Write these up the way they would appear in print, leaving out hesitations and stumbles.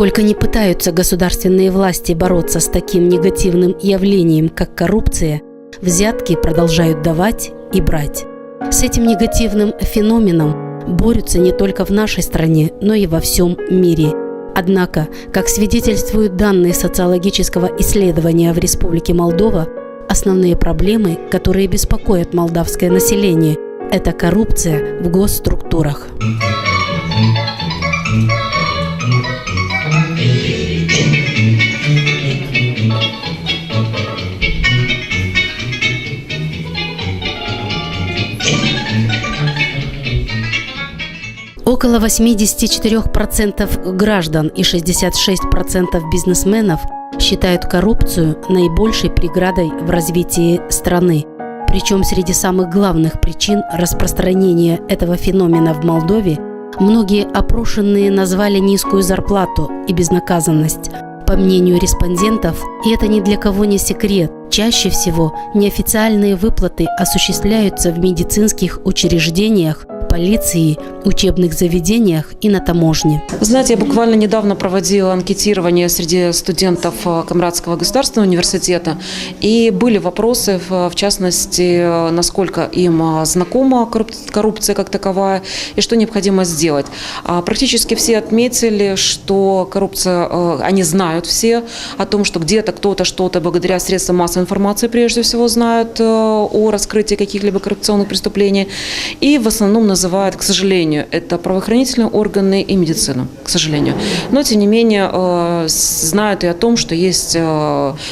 Сколько ни пытаются государственные власти бороться с таким негативным явлением, как коррупция, взятки продолжают давать и брать. С этим негативным феноменом борются не только в нашей стране, но и во всем мире. Однако, как свидетельствуют данные социологического исследования в Республике Молдова, основные проблемы, которые беспокоят молдавское население, это коррупция в госструктурах. Около 84% граждан и 66% бизнесменов считают коррупцию наибольшей преградой в развитии страны. Причем среди самых главных причин распространения этого феномена в Молдове многие опрошенные назвали низкую зарплату и безнаказанность. По мнению респондентов, и это ни для кого не секрет, чаще всего неофициальные выплаты осуществляются в медицинских учреждениях, полиции, учебных заведениях и на таможне. Знаете, я буквально недавно проводила анкетирование среди студентов Камрадского государственного университета, и были вопросы, в частности, насколько им знакома коррупция как таковая и что необходимо сделать. Практически все отметили, что коррупция, они знают все о том, что где-то кто-то что-то благодаря средствам массовой информации прежде всего знают о раскрытии каких-либо коррупционных преступлений, и в основном называют, к сожалению, это правоохранительные органы и медицину, к сожалению. Но, тем не менее, знают и о том, что есть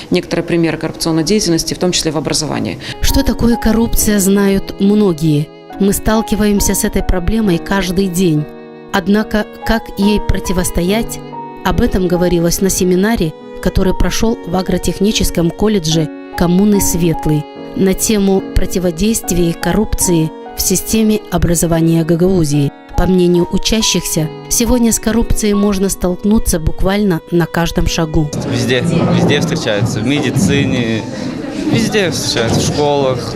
некоторые примеры коррупционной деятельности, в том числе в образовании. Что такое коррупция, знают многие. Мы сталкиваемся с этой проблемой каждый день. Однако, как ей противостоять, об этом говорилось на семинаре, который прошел в агротехническом колледже коммуны Светлый на тему противодействия коррупции в системе образования Гагаузии. По мнению учащихся, сегодня с коррупцией можно столкнуться буквально на каждом шагу. Везде встречаются, в медицине, везде встречаются, в школах,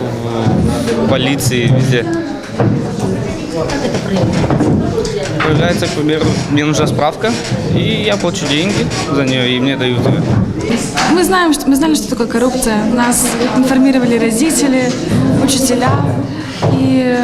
в полиции, везде. Как это проявляется? Проявляется, к примеру, мне нужна справка, и я плачу деньги за нее, и мне дают ее. Мы знали, что такое коррупция. Нас информировали родители, учителя. И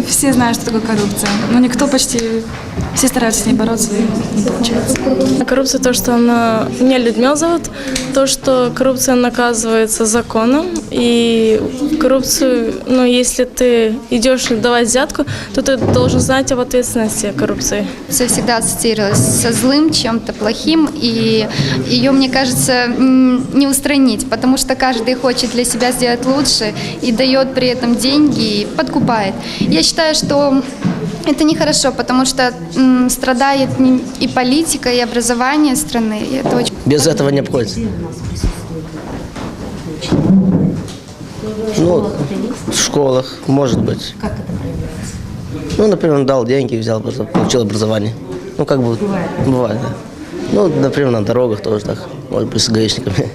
все знают, что такое коррупция. Но никто все стараются с ней бороться, и не получается. Коррупция – то, что она не Людмила зовут, то, что коррупция наказывается законом. И коррупцию, если ты идешь давать взятку, то ты должен знать об ответственности коррупции. Все всегда ассоциировалось со злым, чем-то плохим, и ее, мне кажется, не устранить, потому что каждый хочет для себя сделать лучше и дает при этом деньги и подкупает. Я считаю, что это нехорошо, потому что страдает и политика, и образование страны. И это очень... Без этого не обходится. В школах, может быть. Как это проявляется? Например, он дал деньги, получил образование. Бывает, да. Например, на дорогах тоже так, может быть, с гаишниками.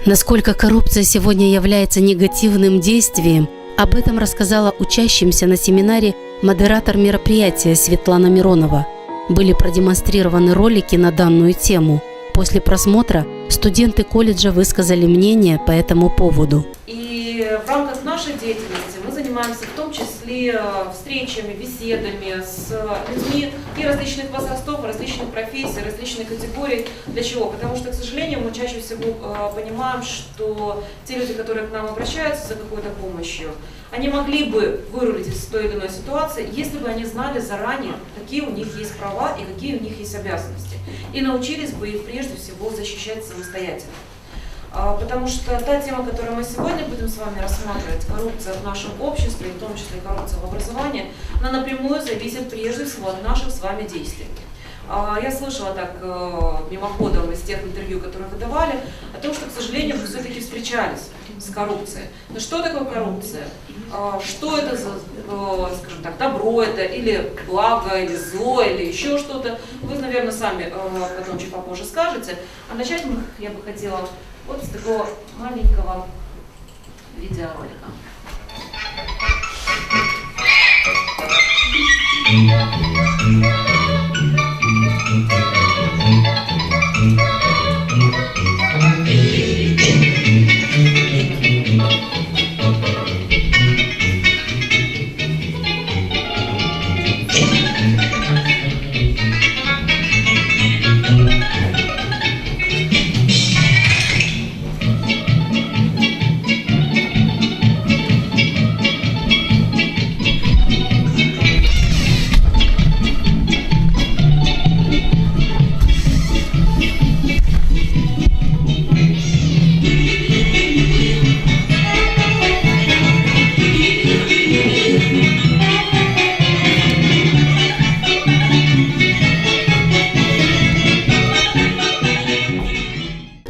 Насколько коррупция сегодня является негативным действием, об этом рассказала учащимся на семинаре модератор мероприятия Светлана Миронова. Были продемонстрированы ролики на данную тему. После просмотра студенты колледжа высказали мнение по этому поводу. И в рамках нашей деятельности мы занимаемся в том числе встречами, беседами с людьми и различных возрастов, различных профессий, различных категорий. Для чего? Потому что, к сожалению, мы чаще всего понимаем, что те люди, которые к нам обращаются за какой-то помощью, они могли бы вырулить из той или иной ситуации, если бы они знали заранее, какие у них есть права и какие у них есть обязанности, и научились бы их прежде всего защищать самостоятельно. Потому что та тема, которую мы сегодня будем с вами рассматривать, коррупция в нашем обществе, в том числе коррупция в образовании, она напрямую зависит прежде всего от наших с вами действий. Я слышала так мимоходом из тех интервью, которые вы давали, о том, что, к сожалению, вы все-таки встречались с коррупцией. Но что такое коррупция? Что это за, скажем так, добро это, или благо, или зло, или еще что-то? Вы, наверное, сами потом чуть попозже скажете. А начать я бы хотела вот с такого маленького видеоролика.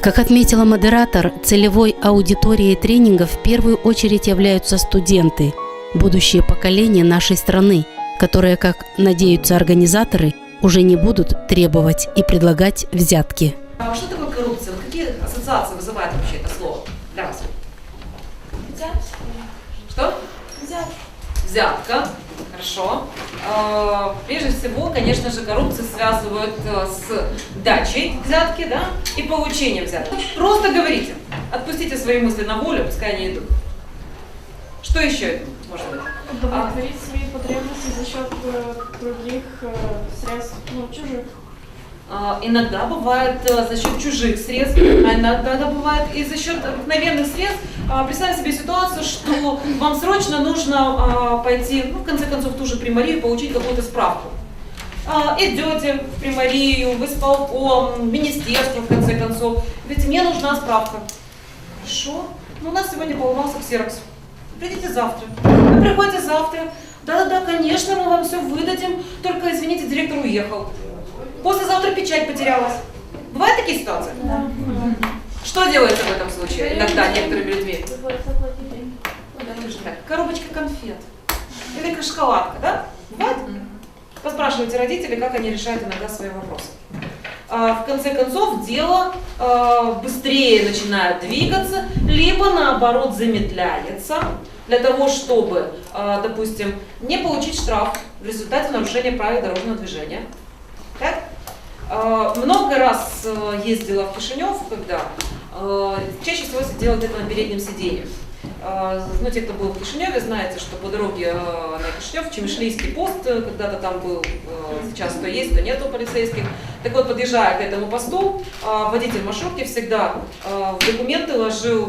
Как отметила модератор, целевой аудиторией тренингов в первую очередь являются студенты, будущее поколение нашей страны, которые, как надеются организаторы, уже не будут требовать и предлагать взятки. А что такое коррупция? Какие ассоциации вызывает вообще это слово для вас? Взятка. Что? Взятка. Взятка. Хорошо. Прежде всего, конечно же, коррупцию связывают с дачей взятки, да, и получением взятки. Просто говорите, отпустите свои мысли на волю, пускай они идут. Что еще это может быть? Удовлетворить свои потребности за счет других средств, чужих. Иногда бывает за счет чужих средств, а иногда бывает и за счет обыкновенных средств. Представьте себе ситуацию, что вам срочно нужно пойти, в конце концов, в ту же примарию, получить какую-то справку. Идете в примарию, в исполком, в министерство, в конце концов. Ведь мне нужна справка. Хорошо. У нас сегодня поломался ксерокс. Придите завтра. Вы приходите завтра. Да-да-да, конечно, мы вам все выдадим. Только, извините, директор уехал. Послезавтра печать потерялась. Бывают такие ситуации? Да. Что делается в этом случае иногда некоторыми людьми? Коробочка конфет. Или шоколадка, да? Бывает? Поспрашивайте родителей, как они решают иногда свои вопросы. В конце концов, дело быстрее начинает двигаться, либо наоборот замедляется, для того, чтобы, допустим, не получить штраф в результате нарушения правил дорожного движения. Так? Много раз ездила в Кишинев, когда чаще всего сидела где-то на переднем сиденье. Те, кто был в Кишиневе, знаете, что по дороге на Кишинев, Чемишлийский пост, когда-то там был, сейчас то есть, то нету полицейских. Так вот, подъезжая к этому посту, водитель маршрутки всегда в документы ложил,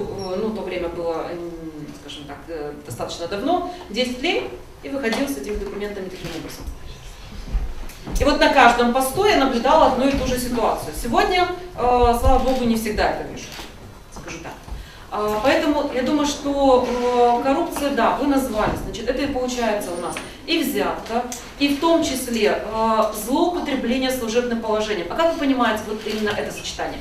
то время было, скажем так, достаточно давно, 10 лей, и выходил с этими документами таким образом. И вот на каждом посту я наблюдала одну и ту же ситуацию. Сегодня, слава богу, не всегда это вижу, скажу так. Поэтому я думаю, что коррупция, да, вы назвали, значит, это и получается у нас и взятка, и в том числе злоупотребление служебным положением. А как вы понимаете вот именно это сочетание?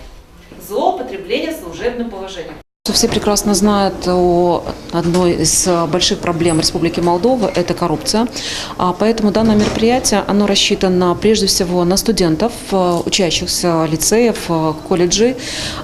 Злоупотребление служебным положением. Все прекрасно знают о одной из больших проблем Республики Молдова – это коррупция. Поэтому данное мероприятие оно рассчитано прежде всего на студентов, учащихся лицеев, колледжей.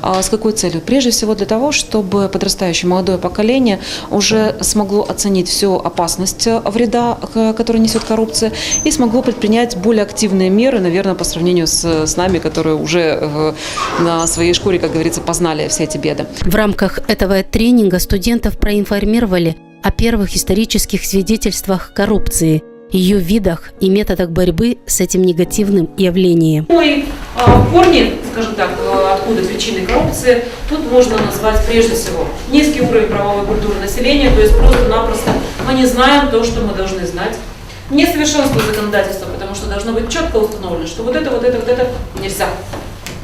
С какой целью? Прежде всего для того, чтобы подрастающее молодое поколение уже смогло оценить всю опасность вреда, который несет коррупция, и смогло предпринять более активные меры, наверное, по сравнению с нами, которые уже на своей шкуре, как говорится, познали все эти беды. В рамках этого тренинга студентов проинформировали о первых исторических свидетельствах коррупции, ее видах и методах борьбы с этим негативным явлением. Корни, скажем так, откуда причины коррупции, тут можно назвать прежде всего низкий уровень правовой культуры населения, то есть просто-напросто мы не знаем то, что мы должны знать. Несовершенство законодательства, потому что должно быть четко установлено, что вот это нельзя.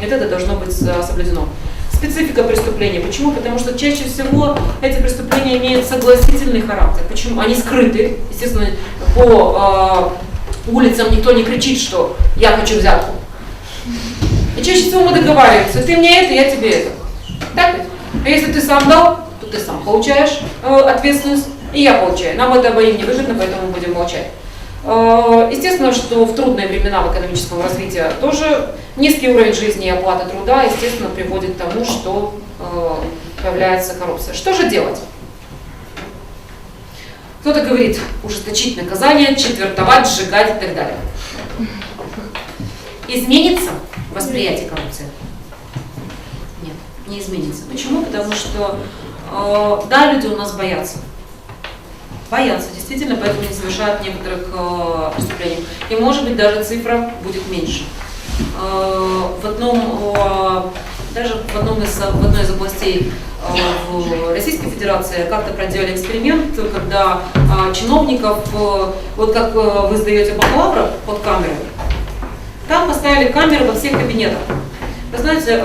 Это должно быть соблюдено. специфика преступлений. Почему? Потому что чаще всего эти преступления имеют согласительный характер. Почему? Они скрыты. Естественно, по улицам никто не кричит, что я хочу взятку. И чаще всего мы договариваемся, ты мне это, я тебе это. Так ведь? А если ты сам дал, то ты сам получаешь ответственность, и я получаю. Нам это обоим не выгодно, поэтому мы будем молчать. Естественно, что в трудные времена в экономическом развитии тоже низкий уровень жизни и оплата труда, естественно, приводит к тому, что появляется коррупция. Что же делать? Кто-то говорит, ужесточить наказание, четвертовать, сжигать и так далее. Изменится восприятие коррупции? Нет, не изменится. Почему? Потому что, да, люди у нас боятся. Боятся, действительно, поэтому не совершают некоторых преступлений. И, может быть, даже цифра будет меньше. В одной из областей в Российской Федерации как-то проделали эксперимент, когда чиновников, вот как вы сдаете бакалавра под камеры, там поставили камеры во всех кабинетах. Вы знаете,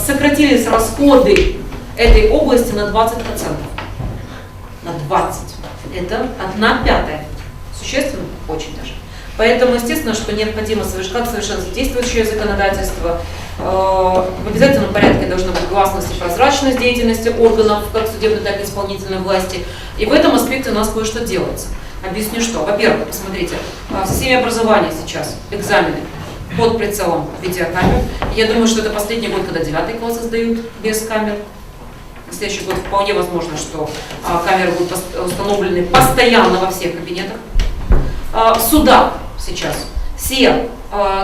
сократились расходы этой области на 20%. На 20%. Это 1/5. Существенно? Очень даже. Поэтому, естественно, что необходимо как совершенствовать действующее законодательство. В обязательном порядке должна быть гласность и прозрачность деятельности органов, как судебной, так и исполнительной власти. И в этом аспекте у нас кое-что делается. Объясню что. Во-первых, посмотрите, в системе образования сейчас экзамены под прицелом видеокамер. Я думаю, что это последний год, когда 9 классы сдают без камер. В следующий год вполне возможно, что камеры будут установлены постоянно во всех кабинетах. В судах сейчас все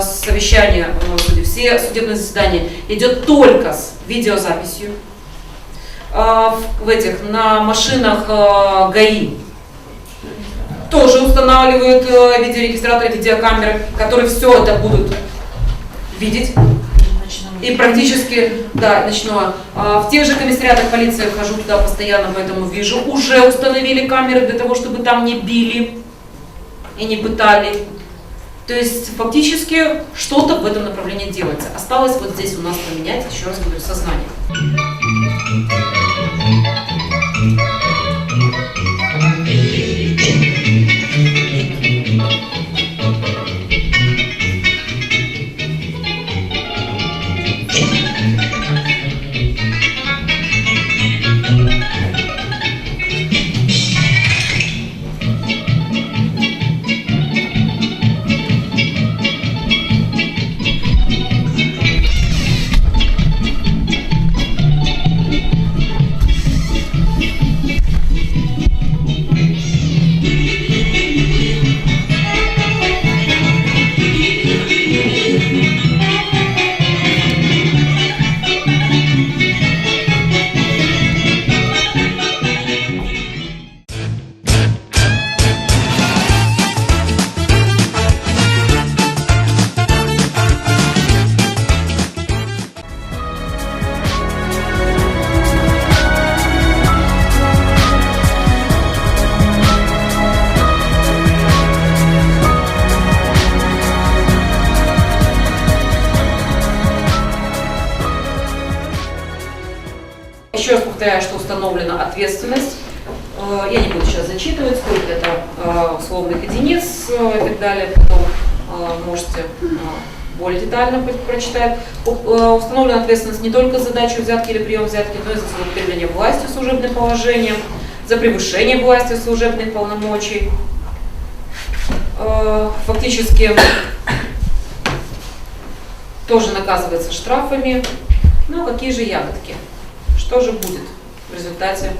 совещания, все судебные заседания идет только с видеозаписью. На машинах ГАИ тоже устанавливают видеорегистраторы, видеокамеры, которые все это будут видеть. И практически, да, ночное. В тех же комиссариатах полиции хожу туда постоянно, поэтому вижу, уже установили камеры для того, чтобы там не били и не пытали. То есть фактически что-то в этом направлении делается. Осталось вот здесь у нас поменять, еще раз говорю, сознание. Еще раз повторяю, что установлена ответственность. Я не буду сейчас зачитывать, сколько это условных единиц и так далее. Потом можете более детально прочитать. Установлена ответственность не только за задачу взятки или прием взятки, но и за злоупотребление властью служебным положением, за превышение властью служебных полномочий. Фактически тоже наказывается штрафами. Ну, какие же ягодки? Что же будет в результате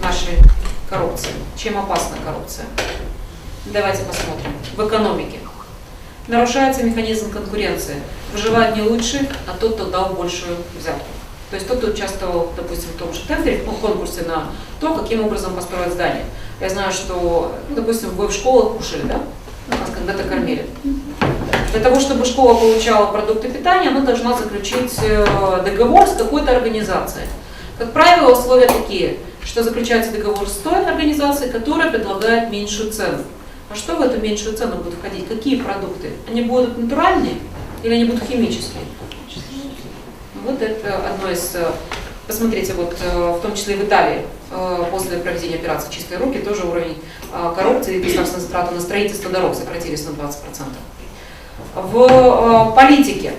нашей коррупции? Чем опасна коррупция? Давайте посмотрим. В экономике. Нарушается механизм конкуренции. Выживает не лучший, а тот, кто дал большую взятку. То есть тот, кто участвовал, допустим, в том же тендере, в конкурсе на то, каким образом построить здание. Я знаю, что, допустим, вы в школах кушали, да? Нас когда-то кормили. Для того, чтобы школа получала продукты питания, она должна заключить договор с какой-то организацией. Как правило, условия такие, что заключается договор с той организацией, которая предлагает меньшую цену. А что в эту меньшую цену будут входить? Какие продукты? Они будут натуральные или они будут химические? Вот это одно из... Посмотрите, вот в том числе и в Италии, после проведения операции «Чистые руки» тоже уровень коррупции и государственной затраты на строительство дорог сократились на 20%. В политике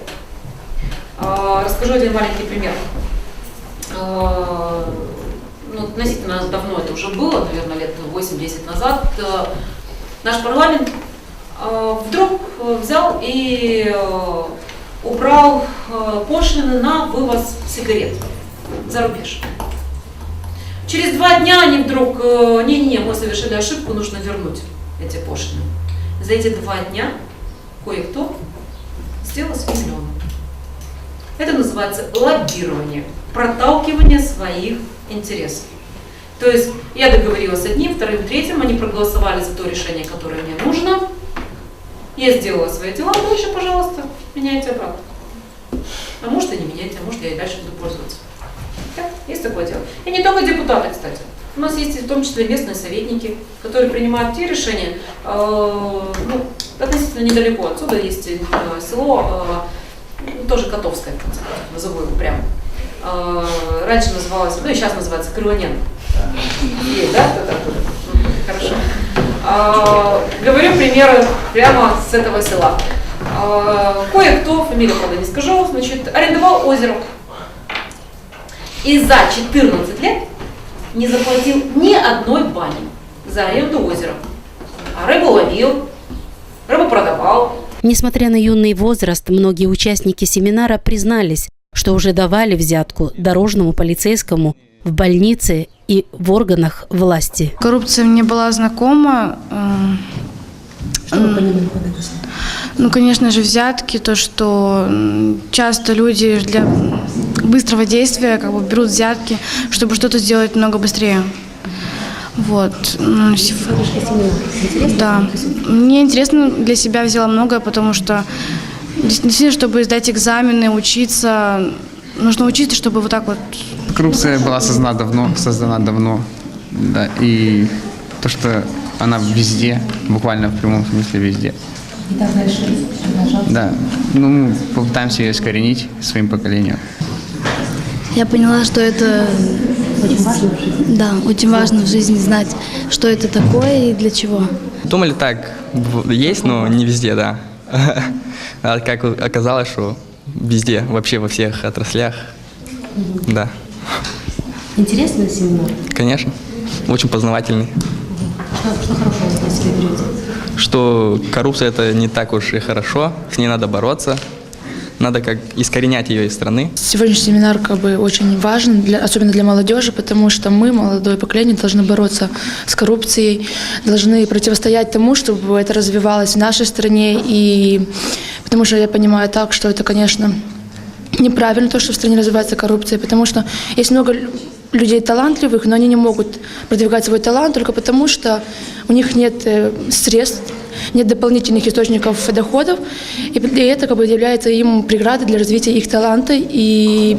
расскажу один маленький пример. Ну, относительно давно это уже было, наверное, лет 8-10 назад. Наш парламент вдруг взял и убрал пошлины на вывоз сигарет за рубеж. Через 2 дня они вдруг, не-не-не, мы совершили ошибку, нужно вернуть эти пошлины. За эти 2 дня кое-кто сделал свои миллионы. Это называется лоббирование, проталкивание своих интересов. То есть я договорилась с одним, вторым, третьим, они проголосовали за то решение, которое мне нужно. Я сделала свои дела, дальше, пожалуйста, меняйте обратно. А может и не меняйте, а может я и дальше буду пользоваться. Да, есть такое дело. И не только депутаты, кстати. У нас есть в том числе местные советники, которые принимают те решения, относительно недалеко. Отсюда есть село, тоже Котовское, назову его прямо. Раньше называлось, и сейчас называется Крылоненко. Да? Хорошо. Говорю примеры прямо с этого села. Кое-кто, фамилию, правда, не скажу, значит, арендовал озеро. И за 14 лет не заплатил ни одной бани за аренду озера. А рыбу ловил, рыбу продавал. Несмотря на юный возраст, многие участники семинара признались, что уже давали взятку дорожному полицейскому в больнице и в органах власти. Коррупция мне была знакома. Что вы понимали под это? Ну, конечно же, взятки, то, что часто люди для быстрого действия берут взятки, чтобы что-то сделать намного быстрее. Вот. Да. Мне интересно, для себя взяла многое, потому что действительно, чтобы сдать экзамены, учиться, нужно учиться, чтобы вот так вот. Коррупция была создана давно, да, и то, что она везде, буквально в прямом смысле везде. И так дальше продолжаться? Да, мы попытаемся ее искоренить своим поколением. Я поняла, что это очень важно в жизни. Да, очень важно в жизни знать, что это такое и для чего. Думали так, есть, но не везде, да. А как оказалось, что везде, вообще во всех отраслях, да. Интересный семинар? Конечно, очень познавательный. Что хорошего вы для себя берете? Что коррупция – это не так уж и хорошо, с ней надо бороться. Надо искоренять ее из страны. Сегодняшний семинар очень важен, особенно для молодежи, потому что мы, молодое поколение, должны бороться с коррупцией, должны противостоять тому, чтобы это развивалось в нашей стране. И потому что я понимаю так, что это, конечно, неправильно, то, что в стране развивается коррупция, потому что есть много людей талантливых, но они не могут продвигать свой талант только потому, что у них нет средств, нет дополнительных источников доходов, и это является им преградой для развития их таланта, и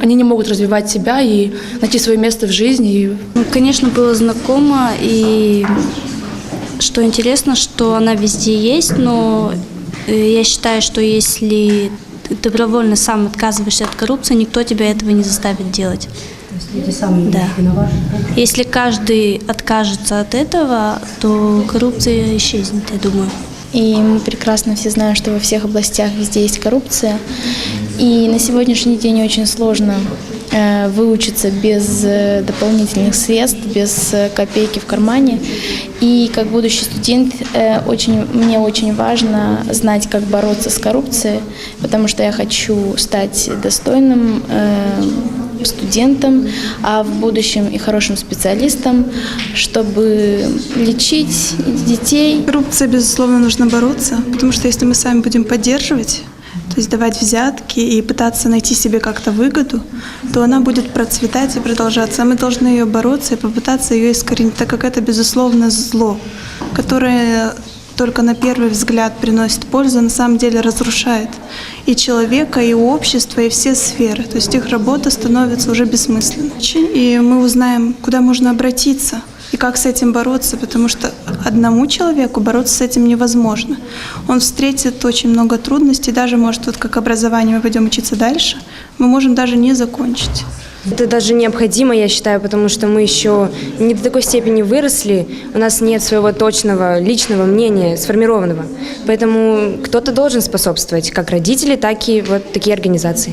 они не могут развивать себя и найти свое место в жизни. Конечно, было знакомо, и что интересно, что она везде есть, но я считаю, что если ты добровольно сам отказываешься от коррупции, никто тебя этого не заставит делать. То есть люди сами виноваты? Если каждый откажется от этого, то коррупция исчезнет, я думаю. И мы прекрасно все знаем, что во всех областях везде есть коррупция. И на сегодняшний день очень сложно выучиться без дополнительных средств, без копейки в кармане. И как будущий студент мне очень важно знать, как бороться с коррупцией, потому что я хочу стать достойным студентом, а в будущем и хорошим специалистом, чтобы лечить детей. Коррупция, безусловно, нужно бороться, потому что если мы сами будем поддерживать, то есть давать взятки и пытаться найти себе как-то выгоду, то она будет процветать и продолжаться. А мы должны ее бороться и попытаться ее искоренить, так как это, безусловно, зло, которое только на первый взгляд приносит пользу, а на самом деле разрушает и человека, и общество, и все сферы. То есть их работа становится уже бессмысленной. И мы узнаем, куда можно обратиться, и как с этим бороться, потому что одному человеку бороться с этим невозможно. Он встретит очень много трудностей, даже может, вот как образование мы пойдем учиться дальше, мы можем даже не закончить. Это даже необходимо, я считаю, потому что мы еще не до такой степени выросли, у нас нет своего точного личного мнения, сформированного. Поэтому кто-то должен способствовать, как родители, так и вот такие организации.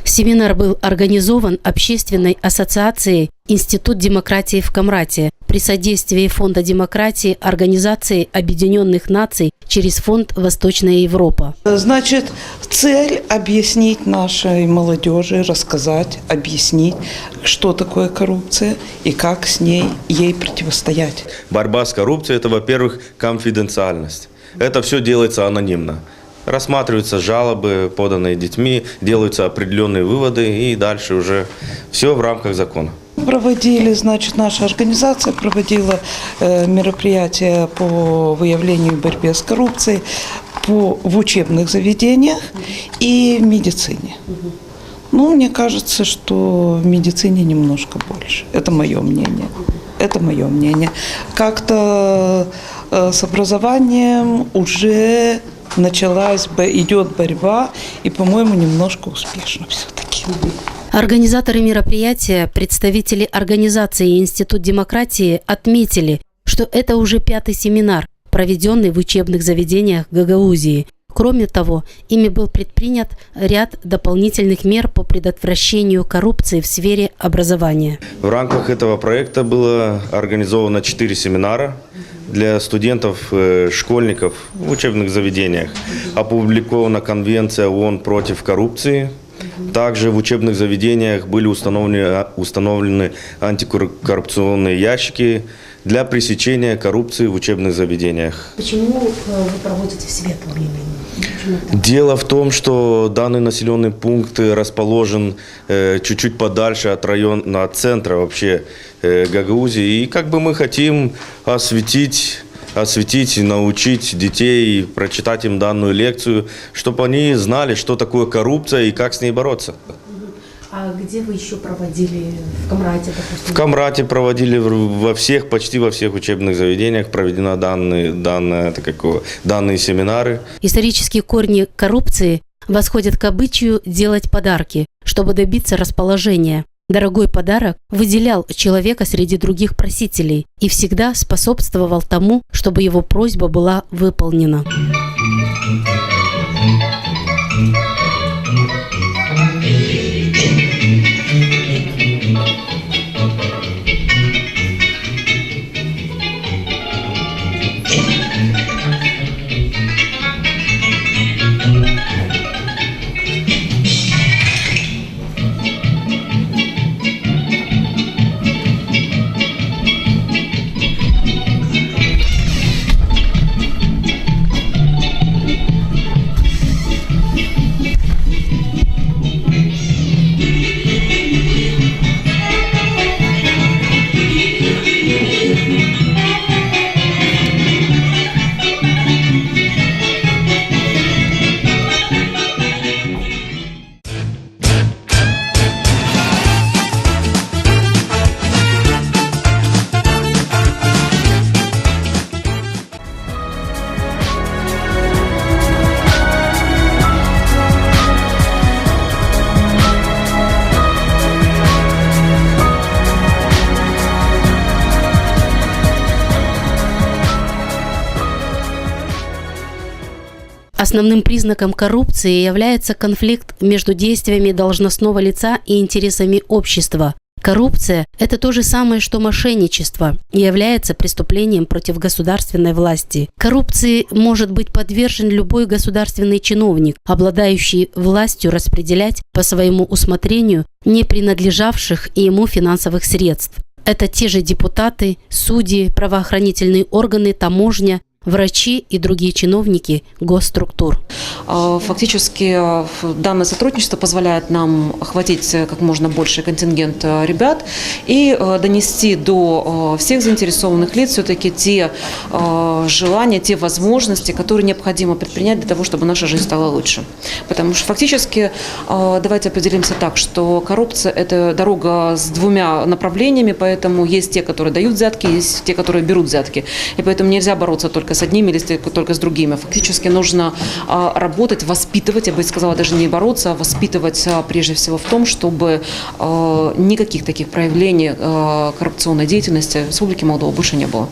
Семинар был организован Общественной ассоциацией «Институт демократии в Камрате» при содействии Фонда демократии Организации Объединенных Наций через Фонд «Восточная Европа». Значит, цель – объяснить нашей молодежи, рассказать, объяснить, что такое коррупция и как с ей противостоять. Борьба с коррупцией – это, во-первых, конфиденциальность. Это все делается анонимно. Рассматриваются жалобы, поданные детьми, делаются определенные выводы, и дальше уже все в рамках закона. Проводили, значит, наша организация проводила мероприятия по выявлению и борьбе с коррупцией в учебных заведениях и в медицине. Ну, мне кажется, что в медицине немножко больше. Это мое мнение. Это мое мнение. Как-то с образованием уже идет борьба, и, по-моему, немножко успешно все-таки. Организаторы мероприятия, представители организации «Институт демократии» отметили, что это уже 5-й семинар, проведенный в учебных заведениях Гагаузии. Кроме того, ими был предпринят ряд дополнительных мер по предотвращению коррупции в сфере образования. В рамках этого проекта было организовано 4 семинара для студентов, школьников в учебных заведениях. Опубликована Конвенция ООН против коррупции. Также в учебных заведениях были установлены антикоррупционные ящики для пресечения коррупции в учебных заведениях. Почему вы проводите все это именно? Дело в том, что данный населенный пункт расположен чуть-чуть подальше от центра вообще Гагаузии. И как бы мы хотим осветить и научить детей, прочитать им данную лекцию, чтобы они знали, что такое коррупция и как с ней бороться. А где вы еще проводили? В Камрате, допустим? В Камрате проводили почти во всех учебных заведениях, проведены данные семинары. Исторические корни коррупции восходят к обычаю делать подарки, чтобы добиться расположения. Дорогой подарок выделял человека среди других просителей и всегда способствовал тому, чтобы его просьба была выполнена. Основным признаком коррупции является конфликт между действиями должностного лица и интересами общества. Коррупция – это то же самое, что мошенничество, и является преступлением против государственной власти. Коррупции может быть подвержен любой государственный чиновник, обладающий властью распределять по своему усмотрению не принадлежавших ему финансовых средств. Это те же депутаты, судьи, правоохранительные органы, таможня, врачи и другие чиновники госструктур. Фактически данное сотрудничество позволяет нам охватить как можно больший контингент ребят и донести до всех заинтересованных лиц все-таки те желания, те возможности, которые необходимо предпринять для того, чтобы наша жизнь стала лучше. Потому что фактически, давайте определимся так, что коррупция – это дорога с двумя направлениями, поэтому есть те, которые дают взятки, есть те, которые берут взятки. И поэтому нельзя бороться только с одними или только с другими. Фактически нужно работать, воспитывать, я бы сказала, даже не бороться, а воспитывать прежде всего в том, чтобы никаких таких проявлений коррупционной деятельности в Республике Молдова больше не было.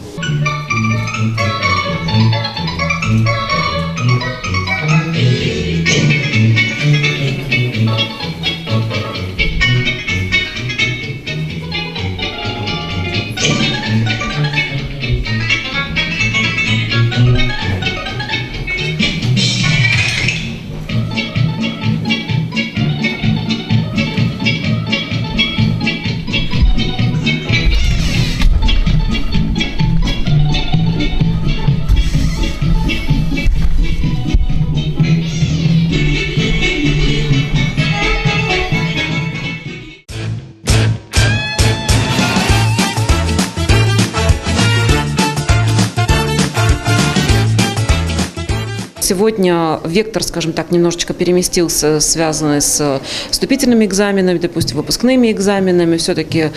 Сегодня вектор, скажем так, немножечко переместился, связанный с вступительными экзаменами, допустим, выпускными экзаменами. Все-таки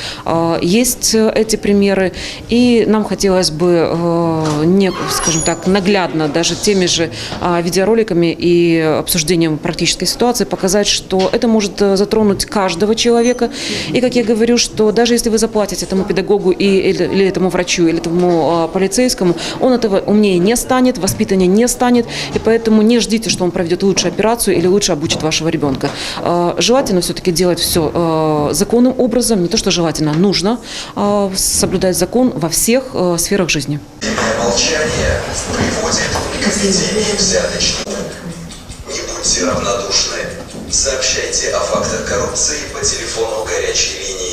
есть эти примеры. И нам хотелось бы, скажем так, наглядно, даже теми же видеороликами и обсуждением практической ситуации показать, что это может затронуть каждого человека. И, как я говорю, что даже если вы заплатите этому педагогу или этому врачу, или этому полицейскому, он этого умнее не станет, воспитаннее не станет. И поэтому не ждите, что он проведет лучшую операцию или лучше обучит вашего ребенка. Желательно все-таки делать все законным образом. Не то, что желательно, нужно соблюдать закон во всех сферах жизни. Молчание приводит к эпидемии взяточника. Не будьте равнодушны. Сообщайте о фактах коррупции по телефону горячей линии